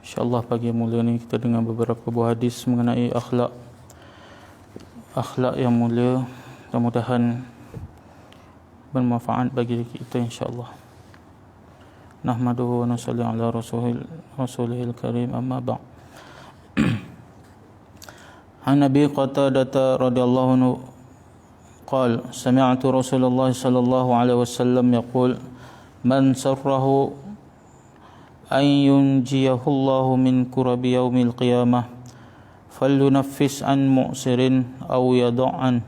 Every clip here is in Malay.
InsyaAllah pagi mulia ni kita dengar beberapa buah hadis mengenai akhlak yang mulia. Mudah-mudahan bermanfaat bagi kita insyaAllah. Nahmaduhu wa nusalli ala rasulihil karim, amma ba'd. An Abi Qatadah radhiyallahu anhu قال سمعت رسول الله صلى الله عليه وسلم يقول من سره أن ينجيه الله من كرب يوم القيامة فلينفس عن مؤسر أو يضع عنه.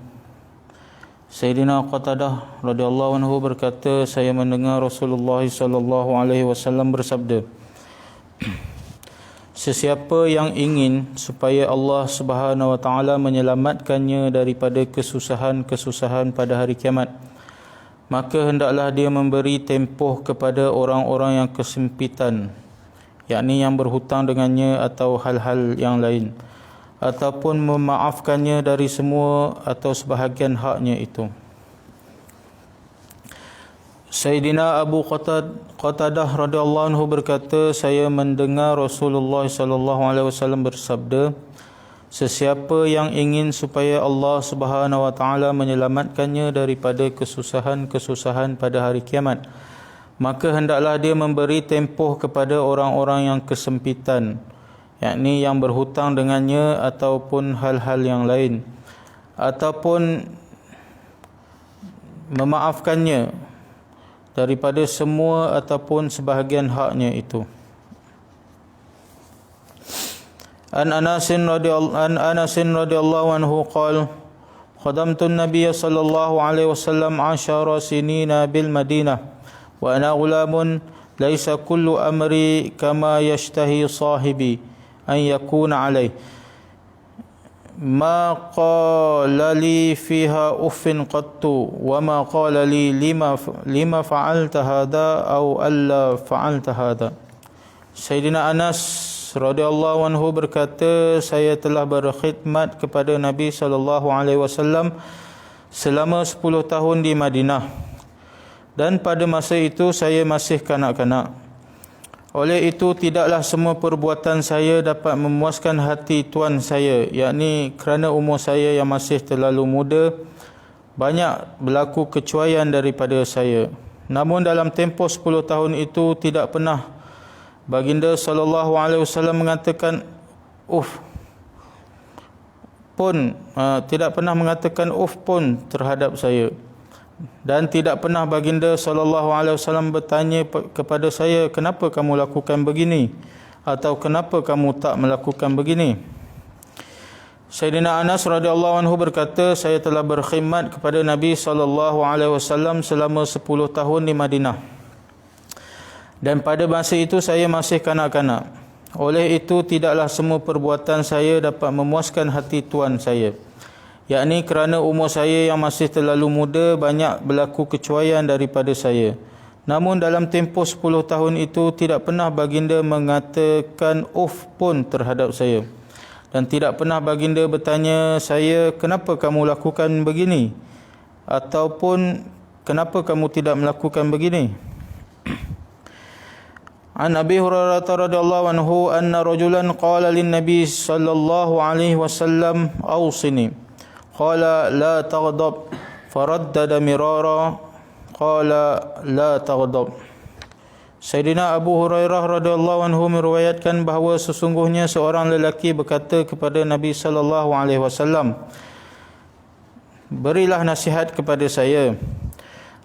Sayyidina Qatadah radhiyallahu anhu berkata, saya mendengar Rasulullah sallallahu alaihi wasallam bersabda, sesiapa yang ingin supaya Allah Subhanahu wa taala menyelamatkannya daripada kesusahan-kesusahan pada hari kiamat, maka hendaklah dia memberi tempoh kepada orang-orang yang kesempitan, yakni yang berhutang dengannya atau hal-hal yang lain, ataupun memaafkannya dari semua atau sebahagian haknya itu. Sayyidina Abu Qatadah radhiyallahu anhu berkata, saya mendengar Rasulullah sallallahu alaihi wasallam bersabda, sesiapa yang ingin supaya Allah Subhanahu wa taala menyelamatkannya daripada kesusahan-kesusahan pada hari kiamat, maka hendaklah dia memberi tempoh kepada orang-orang yang kesempitan, yakni yang berhutang dengannya ataupun hal-hal yang lain, ataupun memaafkannya daripada semua ataupun sebahagian haknya itu. An Anas radhiyallahu anhu qala khadamtu an-nabiy sallallahu alaihi wasallam 10 sinina bil Madinah wa ana ghulamun laysa kullu amri kama yashtahi sahibi an yakuna alayhi ma qala li fiha uffin qattu wa ma qala li lima fa'alta hadha aw alla fa'alta hadha. Sayyidina Anas radhiyallahu anhu berkata, saya telah berkhidmat kepada Nabi sallallahu alaihi wasallam selama 10 tahun di Madinah, dan pada masa itu saya masih kanak-kanak. Oleh itu tidaklah semua perbuatan saya dapat memuaskan hati tuan saya, yakni kerana umur saya yang masih terlalu muda, banyak berlaku kecuaian daripada saya. Namun dalam tempoh 10 tahun itu tidak pernah baginda sallallahu alaihi wasallam mengatakan tidak pernah mengatakan pun terhadap saya, dan tidak pernah baginda sallallahu alaihi wasallam bertanya kepada saya, kenapa kamu lakukan begini, atau kenapa kamu tak melakukan begini. Sayyidina Anas radhiyallahu anhu berkata, saya telah berkhidmat kepada Nabi sallallahu alaihi wasallam selama 10 tahun di Madinah, dan pada masa itu saya masih kanak-kanak. Oleh itu tidaklah semua perbuatan saya dapat memuaskan hati tuan saya, yakni kerana umur saya yang masih terlalu muda, banyak berlaku kecuaian daripada saya. Namun dalam tempoh 10 tahun itu tidak pernah baginda mengatakan pun terhadap saya, dan tidak pernah baginda bertanya saya, kenapa kamu lakukan begini, ataupun kenapa kamu tidak melakukan begini. An Abi Hurairah radhiyallahu anhu anna rajulan qala lin Nabi sallallahu alaihi wasallam awsini qala la taghdab faraddada mirara qala la taghdab. Sayyidina Abu Hurairah radhiyallahu anhu meriwayatkan bahawa sesungguhnya seorang lelaki berkata kepada Nabi sallallahu alaihi wasallam, berilah nasihat kepada saya.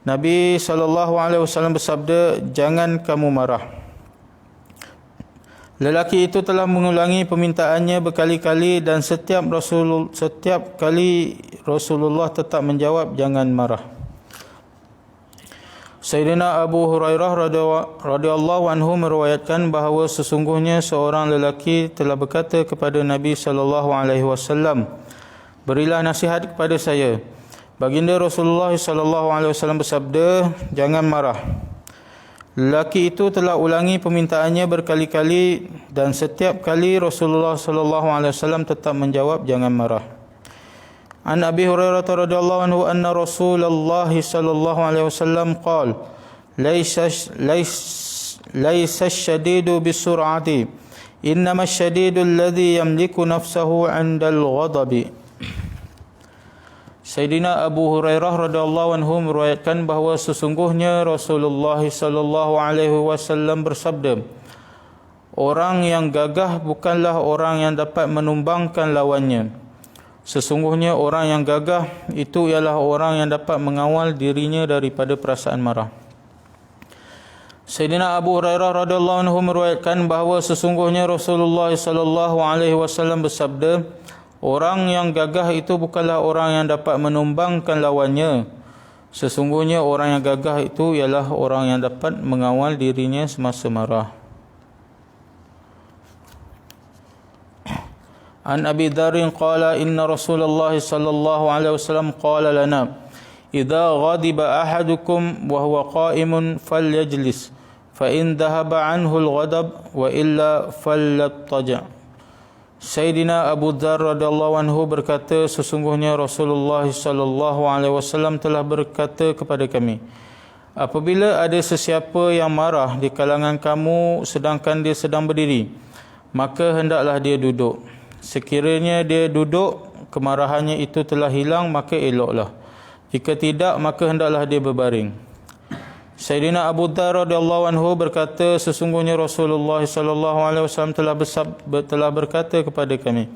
Nabi sallallahu alaihi wasallam bersabda, jangan kamu marah. Lelaki itu telah mengulangi permintaannya berkali-kali, dan setiap kali Rasulullah tetap menjawab, jangan marah. Sayyidina Abu Hurairah radhiyallahu anhu meriwayatkan bahawa sesungguhnya seorang lelaki telah berkata kepada Nabi sallallahu alaihi wasallam, berilah nasihat kepada saya. Baginda Rasulullah sallallahu alaihi wasallam bersabda, jangan marah. Lelaki itu telah ulangi permintaannya berkali-kali, dan setiap kali Rasulullah sallallahu alaihi wasallam tetap menjawab, jangan marah. An Abi Hurairah radhiyallahu anhu anna Rasulullah sallallahu alaihi wasallam qala laysa ash-shadidu bisur'ati Innama syadidul ladzi yamliku nafsahu 'indal ghadabi. Sayyidina Abu Hurairah radhiyallahu anhu meriwayatkan bahawa sesungguhnya Rasulullah sallallahu alaihi wasallam bersabda, orang yang gagah bukanlah orang yang dapat menumbangkan lawannya. Sesungguhnya orang yang gagah itu ialah orang yang dapat mengawal dirinya daripada perasaan marah. Sayyidina Abu Hurairah radhiyallahu anhu meriwayatkan bahawa sesungguhnya Rasulullah sallallahu alaihi wasallam bersabda, orang yang gagah itu bukanlah orang yang dapat menumbangkan lawannya. Sesungguhnya orang yang gagah itu ialah orang yang dapat mengawal dirinya semasa marah. An Abi Dzar qala inna Rasulullah sallallahu alaihi wasallam qala lana idza ghadiba ahadukum wa huwa qa'imun falyajlis fa in dhahaba anhu al-ghadab wa illa fallattaja'. Sayyidina Abu Dzar radhiyallahu anhu berkata, sesungguhnya Rasulullah sallallahu alaihi wasallam telah berkata kepada kami, apabila ada sesiapa yang marah di kalangan kamu sedangkan dia sedang berdiri, maka hendaklah dia duduk. Sekiranya dia duduk, kemarahannya itu telah hilang, maka eloklah. Jika tidak, maka hendaklah dia berbaring. Sayyidina Abu Dzar radhiyallahu anhu berkata, sesungguhnya Rasulullah sallallahu alaihi wasallam telah berkata kepada kami,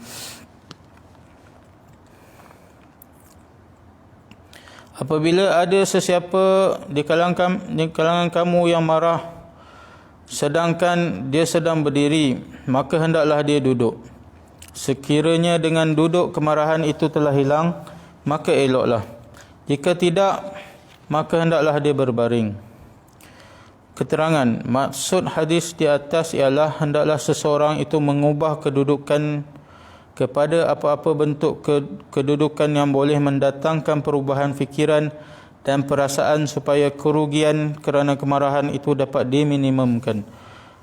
apabila ada sesiapa di kalangan kamu yang marah sedangkan dia sedang berdiri, maka hendaklah dia duduk. Sekiranya dengan duduk kemarahan itu telah hilang, maka eloklah. Jika tidak, maka hendaklah dia berbaring. Keterangan maksud hadis di atas ialah hendaklah seseorang itu mengubah kedudukan kepada apa-apa bentuk kedudukan yang boleh mendatangkan perubahan fikiran dan perasaan supaya kerugian kerana kemarahan itu dapat diminimumkan.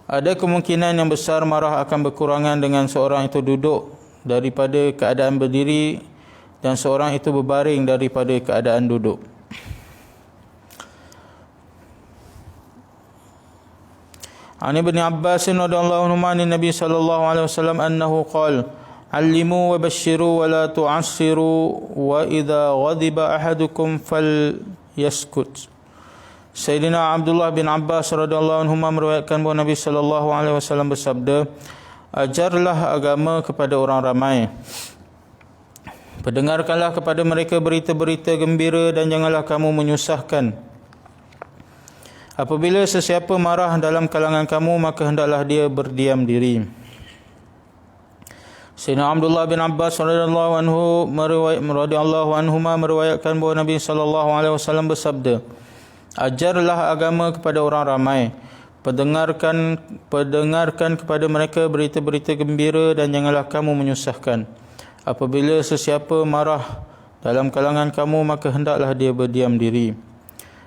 Ada kemungkinan yang besar marah akan berkurangan dengan seorang itu duduk daripada keadaan berdiri dan seorang itu berbaring daripada keadaan duduk. An Ibn Abbas radhiyallahu anhu an Nabi sallallahu alaihi wasallam annahu qala allimu wa bashiru wa la tu'assiru wa idza ghadiba ahadukum falyaskut. Sayyidina Abdullah bin Abbas radhiyallahu anhu meriwayatkan bahawa Nabi sallallahu alaihi wasallam bersabda, ajarlah agama kepada orang ramai, pendengarkanlah kepada mereka berita-berita gembira dan janganlah kamu menyusahkan. Apabila sesiapa marah dalam kalangan kamu, maka hendaklah dia berdiam diri. Sayyidina Abdullah bin Abbas radhiyallahu anhuma meriwayatkan bahawa Nabi sallallahu alaihi wasallam bersabda, ajarlah agama kepada orang ramai, pendengarkan kepada mereka berita-berita gembira dan janganlah kamu menyusahkan. Apabila sesiapa marah dalam kalangan kamu, maka hendaklah dia berdiam diri.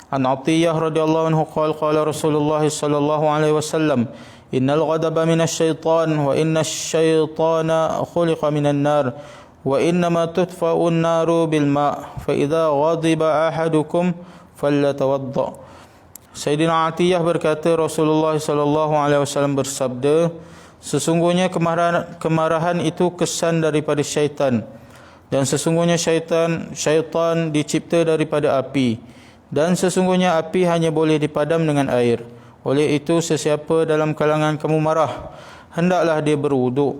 An Atiyah radhiyallahu anhu qala Rasulullah sallallahu alaihi wasallam, innal ghadaba minasy syaitan wa innasy syaitana khuliqa minan nar wa innama tudfa'u an-naru bil ma' fa idza ghadiba ahadukum falyatawadda. Sayyidina Atiyah berkata, Rasulullah sallallahu alaihi wasallam bersabda, sesungguhnya kemarahan itu kesan daripada syaitan, dan sesungguhnya syaitan dicipta daripada api, dan sesungguhnya api hanya boleh dipadam dengan air. Oleh itu sesiapa dalam kalangan kamu marah, hendaklah dia berwuduk.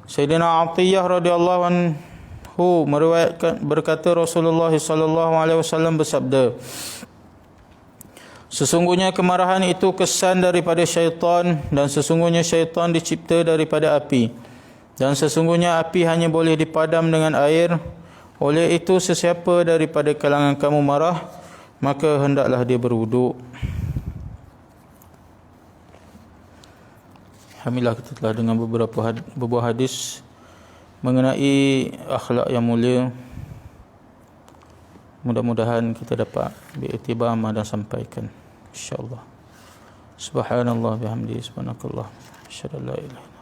Sayyidina Atiyah radhiyallahu anhu meriwayatkan berkata, Rasulullah sallallahu alaihi wasallam bersabda, sesungguhnya kemarahan itu kesan daripada syaitan, dan sesungguhnya syaitan dicipta daripada api, dan sesungguhnya api hanya boleh dipadam dengan air. Oleh itu sesiapa daripada kalangan kamu marah, maka hendaklah dia berwuduk. Alhamdulillah, kita telah dengar beberapa buah hadis mengenai akhlak yang mulia. Mudah-mudahan kita dapat beriktibar dan sampaikan, insya-Allah. Subhanallah bihamdihi, subhanakallah, asyhadu an la ilaha